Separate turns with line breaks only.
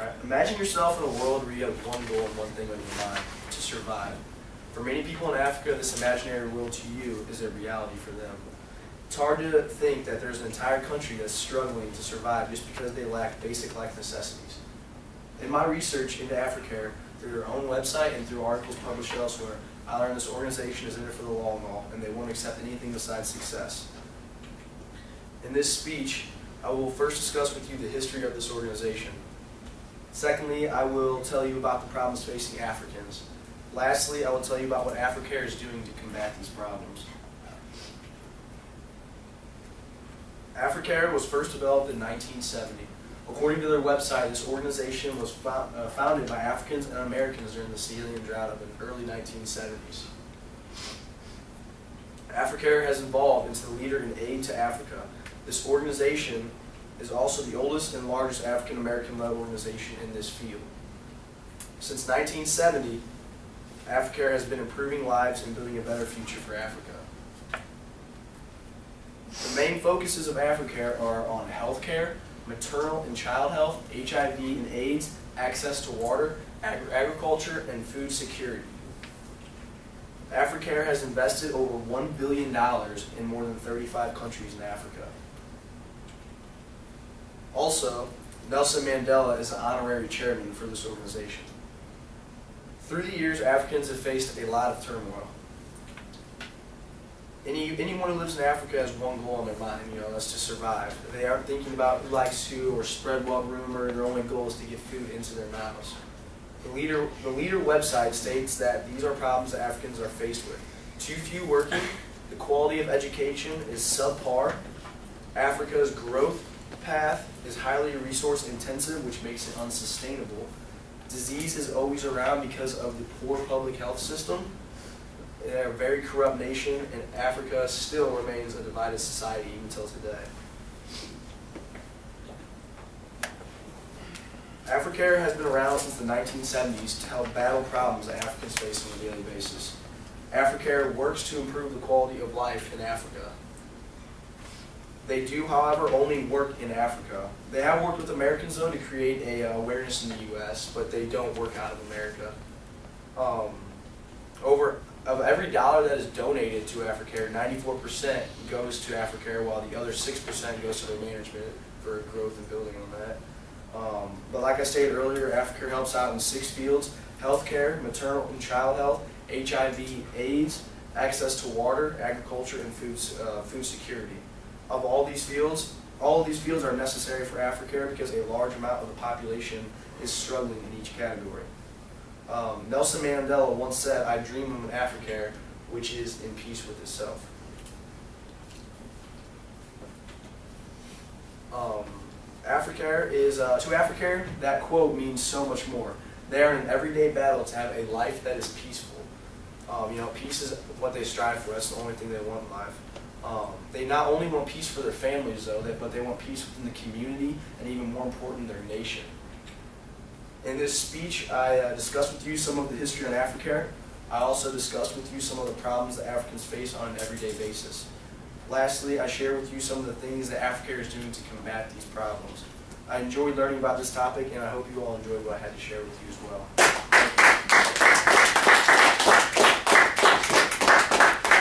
Alright, imagine yourself in a world where you have one goal and one thing on your mind: to survive. For many people in Africa, this imaginary world to you is a reality for them. It's hard to think that there's an entire country that's struggling to survive just because they lack basic life necessities. In my research into Africare, through their own website and through articles published elsewhere, I learned this organization is in it for the long haul, and they won't accept anything besides success. In this speech, I will first discuss with you the history of this organization. Secondly, I will tell you about the problems facing Africans. Lastly, I will tell you about what Africare is doing to combat these problems. Africare was first developed in 1970. According to their website, this organization was founded by Africans and Americans during the Sahelien drought of the early 1970s. Africare has evolved into the leader in aid to Africa. This organization is also the oldest and largest African American-led organization in this field. Since 1970, Africare has been improving lives and building a better future for Africa. The main focuses of Africare are on healthcare, maternal and child health, HIV and AIDS, access to water, agriculture, and food security. Africare has invested over $1 billion in more than 35 countries in Africa. Also, Nelson Mandela is the honorary chairman for this organization. Through the years, Africans have faced a lot of turmoil. Anyone who lives in Africa has one goal on their mind, that's to survive. They aren't thinking about who likes who or spread what rumor. Their only goal is to get food into their mouths. The leader website states that these are problems that Africans are faced with. Too few working, the quality of education is subpar, Africa's growth path is highly resource intensive, which makes it unsustainable. Disease is always around because of the poor public health system. They're a very corrupt nation, and Africa still remains a divided society even till today. Africare has been around since the 1970s to help battle problems that Africans face on a daily basis. Africare works to improve the quality of life in Africa. They do, however, only work in Africa. They have worked with Americans, though, to create a awareness in the U.S., but they don't work out of America. Of every dollar that is donated to Africare, 94% goes to Africare, while the other 6% goes to their management for growth and building on that. But like I stated earlier, Africare helps out in 6 fields: healthcare, maternal and child health, HIV, AIDS, access to water, agriculture, and food security. Of all of these fields are necessary for Africare because a large amount of the population is struggling in each category. Nelson Mandela once said, "I dream of an Africare which is in peace with itself." To Africare, that quote means so much more. They are in an everyday battle to have a life that is peaceful. Peace is what they strive for. That's the only thing they want in life. They not only want peace for their families, though, but they want peace within the community, and even more important, their nation. In this speech, I discussed with you some of the history on Africare. I also discussed with you some of the problems that Africans face on an everyday basis. Lastly, I share with you some of the things that Africare is doing to combat these problems. I enjoyed learning about this topic, and I hope you all enjoyed what I had to share with you as well.